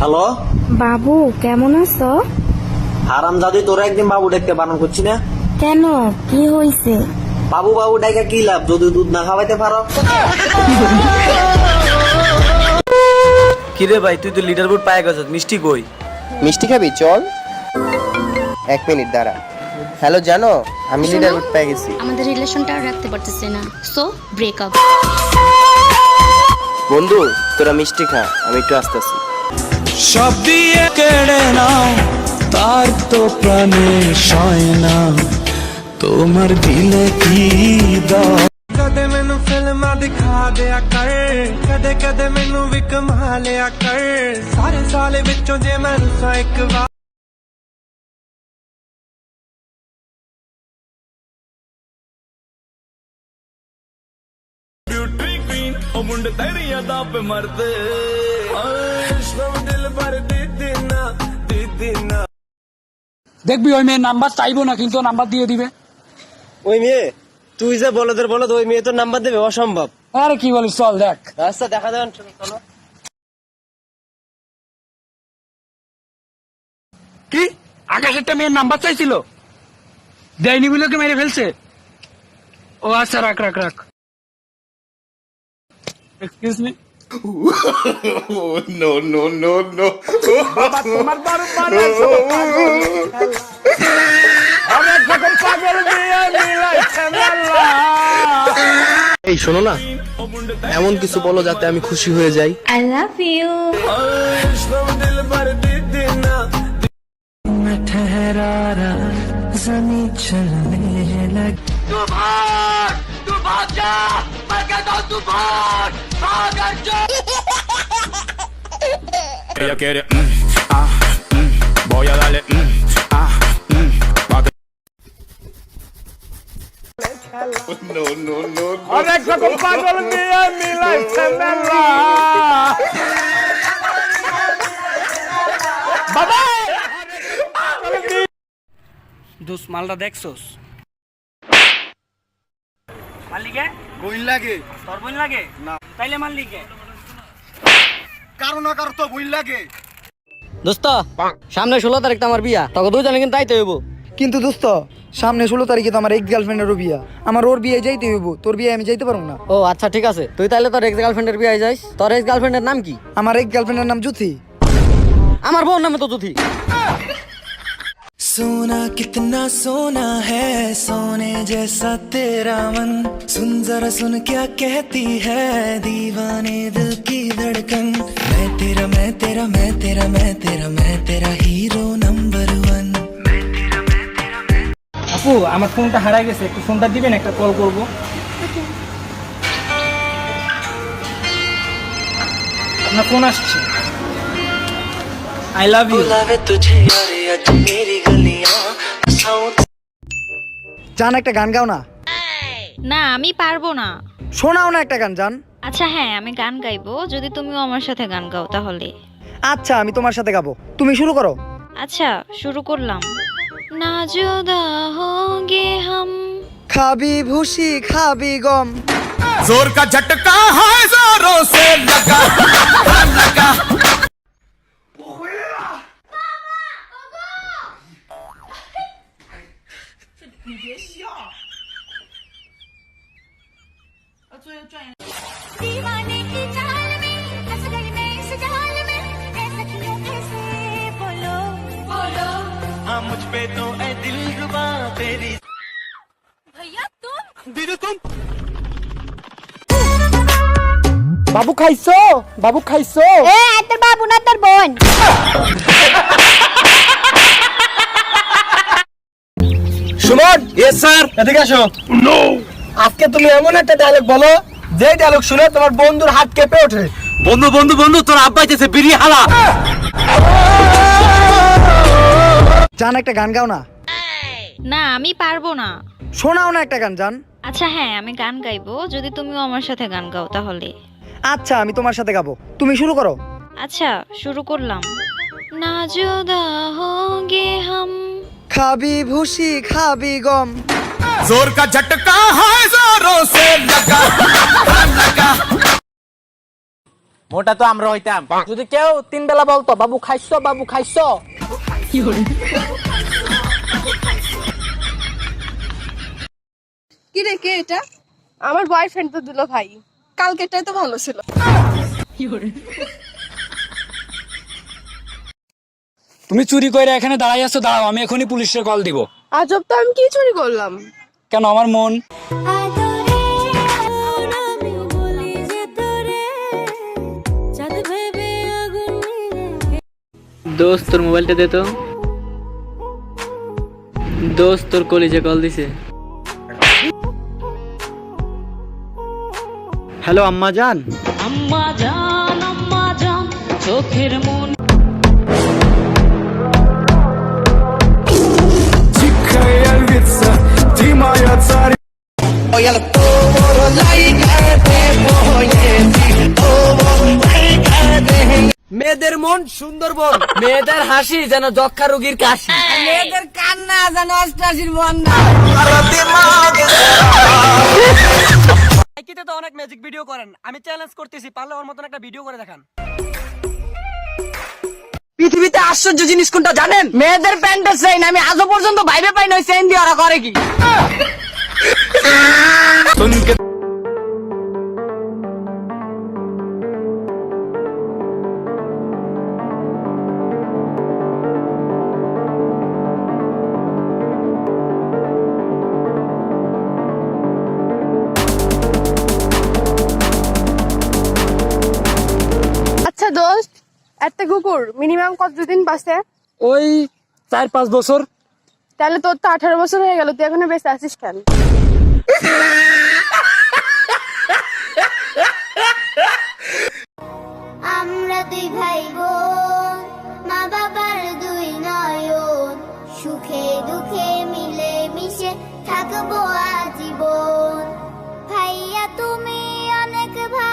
Hello বাবু, কেমন আছো? হারামজাদি, তোরা একদিন বাবু ডাকতে বারণ করছি না কেন, কি হইছে? বাবু বাবু ডাকা কি লাভ যদি দুধ না খাওয়াইতে পারো। কিরে ভাই, তুই তো লিটার বোর্ড পায়ে গেছ, মিষ্টি কই? মিষ্টি খাবি? চল 1 মিনিট দাঁড়া। হ্যালো, জানো আমি লিডার বোর্ড পেয়ে গেছি। আমাদের রিলেশনটা আর রাখতে পারতেছি না, সো ব্রেকআপ। বন্ধু তোরা মিষ্টি খা, আমি একটু আসতেছি। সব দিয়ে কেড়ে নাও তার তো প্রাণে সয় না, তোমার দিলে কি দাও। ਕਦੇ ਮੈਨੂੰ ਫਿਲਮਾਂ ਦਿਖਾ ਦਿਆ ਕਰ, ਕਦੇ ਕਦੇ ਮੈਨੂੰ ਵੀ ਕਮਾ ਲਿਆ ਕਰ, ਸਾਰੇ ਸਾਲ ਵਿੱਚੋਂ ਜੇ ਮੈਂ ਰੁੱਸਾਂ ਇੱਕ ਵਾਰ। ਬਿਊਟੀ ਕੁਈਨ ਉਹ ਮੁੰਡੇ ਤੇਰੀਆਂ ਦਾ ਪੇ ਮਰਦੇ, ਸਭ ਦਿਲ ਭਰ ਦੇ ਦੇਣਾ ਦੇ ਦੇਣਾ। দেখবি ওই মেয়ের নাম্বার চাইবো না, কিন্তু নাম্বার দিয়ে দিবে। ওই মেয়ে? তুই যে বলদের বলদ, ওই মেয়ে তোর নাম্বার দেবে? অসম্ভব। আরে কি বলিস, চল দেখ। রাস্তা দেখা দেবেন, চলো। কি আকাশ একটা মেয়ের নাম্বার চাইছিল, দেয়নি বলে ওকে মেরে ফেলছে? ও আচ্ছা, রাখ রাখ রাখ। Excuse me. No, no, no, no. তোমার বারো বারো অনেক রকম পাগল দিয়ে মিলাইছে মেলা। এই শোনো না, এমন কিছু বলো যাতে আমি খুশি হয়ে যাই। I love you. সব দিল ভর দে দেনা। मैं ठहरा रहा जमी चलने लग। तू भाग जा, मैं कहता हूँ तू भाग जा। Ella quiere voy a darle No, no, no, no. অনেক রকম পাগল দিয়ে মিলাইছে মেলা। বাবা দোষ মালটা দেখছোস? মালিকে বইন লাগে? তোর বোন লাগে না? তাইলে মালিকে কারো না কারো তো বইন লাগে। দোস্ত, সামনে 16 তারিখ তো আমার বিয়া, তোকে দুজনে কিন্তু তাইতে হইব। কিন্তু দোস্ত, সামনে 16 তারিখে তো আমার এক্স গার্লফ্রেন্ডেরও বিয়া, আমার ওর বিয়ে যাইতে হইব, তোর বিয়ে আমি যাইতে পারবো না। ও আচ্ছা ঠিক আছে, তুই তাইলে তোর এক্স গার্লফ্রেন্ডের বিয়ে যাইস। তোর এক্স গার্লফ্রেন্ডের নাম কি? আমার এক্স গার্লফ্রেন্ডের নাম জুথি। আমার বোন নামে তো জুথি। सोना कितना सोना है, सोने जैसा तेरा मन, सुन जरा सुन क्या कहती है दीवाने दिल की धड़कन। मैं तेरा मैं तेरा मैं तेरा मैं तेरा मैं तेरा हीरो नंबर 1। আপু, আমার ফোনটা হারাই গেছে, একটু ফোনটা দিবেন, একটা কল করব। আপনার ফোন আসছে। I love you. জান, একটা গান গাও না। না, আমি পারবো না। শোনাও না একটা গান জান। আচ্ছা হ্যাঁ, আমি গান গাইবো যদি তুমিও আমার সাথে গান গাও তাহলে। আচ্ছা, আমি তোমার সাথে গাবো, তুমি শুরু করো। আচ্ছা শুরু করলাম। না জুদা হোগে হাম। খাবি ভুসি খাবি গম। जोर का झटका है जोरों से लगा लगा। दीवाने की चाल में फंस गई मैं इस जाल में, ऐ सखियों कैसे बोलो बोलो। हाँ मुझ पे तो ऐ दिलरुबा तेरी। भैया तुम दीदी तुम বাবু খাইছো? বাবু খাইছো? এ তোর বাবু না তোর বোন। সুমন, ইয়েস স্যার, এদিকে আসো। নো, আজকে তুমি এমন একটা ডায়লগ বলো যে ডায়লগ শুনে তোমার বন্ধুর হাত কেঁপে ওঠে। বন্ধু বন্ধু বন্ধু, তোর আব্বা যেছে বিড়ি হালা। জান, একটা গান গাও না। না, আমি পারবো না। শোনাও না একটা গান জান। আচ্ছা হ্যাঁ, আমি গান গাইবো যদি তুমিও আমার সাথে গান গাও তাহলে। আচ্ছা আমি তোমার সাথে গাবো, তুমি শুরু করো। আচ্ছা শুরু করলাম। না জুদা হোগে হাম। খাবি ভুসি খাবি গম। जोर का झटका है जोरों से लगा लगा। মোটা তো আমরা হইতাম। যদি কেউ 3 বেলা বলতো বাবু খাইছো বাবু খাইছো, কি রে কে এটা? আমার বয়ফ্রেন্ড তো দুলো ভাই, কালকেরটাই তো ভালো ছিল। তুমি চুরি করে এখানে দাঁড়াই আছো, দাঁড়াও আমি এখনই পুলিশে কল দিব। আজব তো, আমি কি চুরি করলাম? কেন আমার মন? দোস্ত তোর মোবাইলটা দে তো। দোস্ত তোর কলিজে কল দিছে। হ্যালো আম্মা জান। আম্মা জান চোখের মন। মেয়েদের মন সুন্দরবন, মেয়েদের হাসি যেন যক্ষা রোগীর কাশি, মেয়েদের কান্না যেন অষ্টাশির বন্যা। তো অনেক ম্যাজিক ভিডিও করেন, আমি চ্যালেঞ্জ করতেছি, পারলে ওর মতন একটা ভিডিও করে দেখান। পৃথিবীতে আশ্চর্য জিনিস কোনটা জানেন? মেয়েদের প্যান্টের চেইন। আমি আজও পর্যন্ত ভাইবে পাই না ওই চেইন দিয়ে ওরা করে কি। আচ্ছা দোস্ত, একটা কুকুর মিনিমাম কতদিন বাঁচে? ওই 4-5 বছর। তাহলে তোর তো 18 বছর হয়ে গেল, তুই এখনো বেঁচে আছিস কেন? আমরা দুই ভাই বোন, মা বাবার দুই নয়ন, সুখে দুঃখে মিলে মিশে থাকবো আজীবন। ভাইয়া তুমি অনেক ভাই।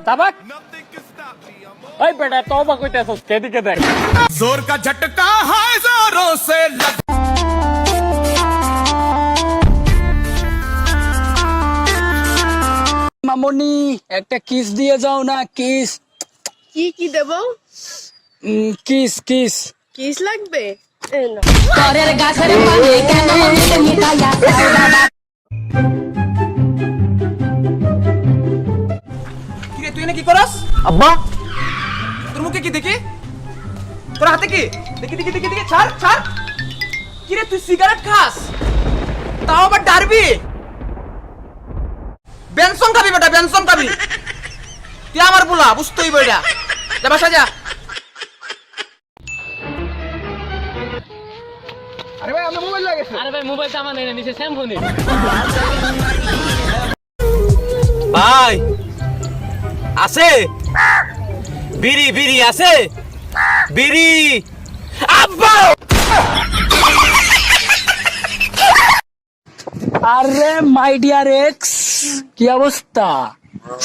তাবাক ওই বেটা তওবা কইতেছস, কেদিকে দেখ। जोर का झटका है जोरों से लगा। মামনি একটা কিস দিয়ে যাও না, কিস। কি কি দেব? Kiss kiss. কিস লাগবে? এই নাও। কিরে তুই এনে কি করস? আব্বা তোর মুখে কি দেখি? তোর হাতে কি? দেখি দেখি দেখি দেখি, ছাড় ছাড়। কিরে তুই সিগারেট খাস, তাও আবার ডারবি? বেনসন খাবি বেটা, বেনসন খাবি? তুই আমার বুলা, বুঝতেই বইটা। যা বাসা যা। আরে ভাই আমার মোবাইল লাগে। আরে ভাই মোবাইলটা আমার নেই, নিচে স্যাম ফোনে। ভাই আছে বিড়ি, বিড়ি আছে বিড়ি? আব্বা আরে মাই ডিয়ার এক্স, কি অবস্থা?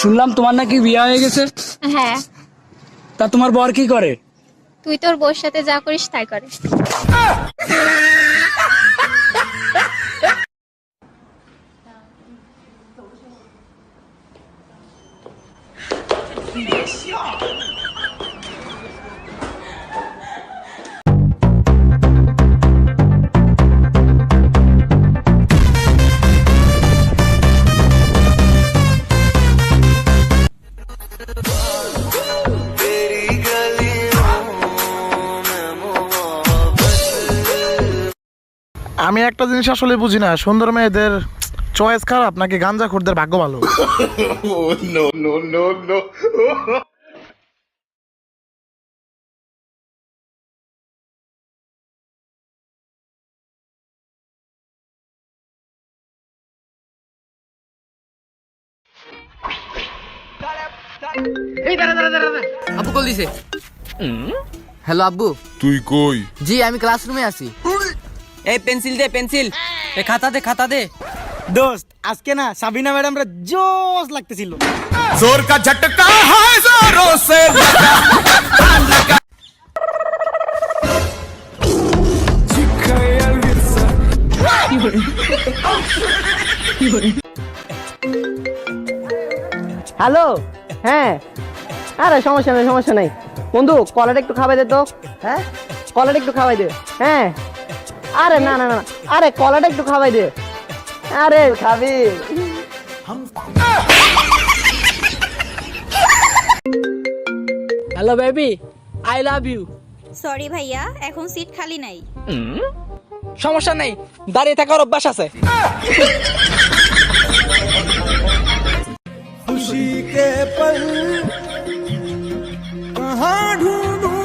শুনলাম তোমার নাকি বিয়ে হয়ে গেছে। হ্যাঁ, তা তোমার বর কি করে? তুই তোর বউর সাথে যা করিস তাই করে। আমি একটা জিনিস আসলে বুঝি না, সুন্দর মেয়েদের চয়েস খারাপ নাকি গাঞ্জাখোরদের ভাগ্য ভালো? আব্বু কল দিছে। হ্যালো আব্বু। তুই কই? জি আমি ক্লাসরুমে আছি। এই পেন্সিল দে পেন্সিল, এ খাতা দে। দোস্ত আজকে না সাবিনা ম্যাডামরা জোস লাগতেছিল। जोर का झटका है जोरों से लगा। হ্যালো, হ্যাঁ, আরে সমস্যা নাই বন্ধু, কলাটা একটু খাওয়াই দে তো। হ্যাঁ, কলাটা একটু খাওয়াই দে। হ্যাঁ, আরে না, আরে কলাটা একটু খাওয়াই দে। আরে খাবি? Hello baby, I love you. Sorry ভাইয়া, এখন সিট খালি নাই। সমস্যা নাই, দাঁড়িয়ে থাকার অভ্যাস আছে। खुशी के पल कहाँ ढूंढूं?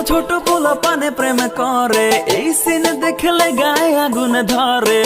ছোট পোলা পানে প্রেম করে, এই সিন দেখলে গায়ে আগুন ধরে।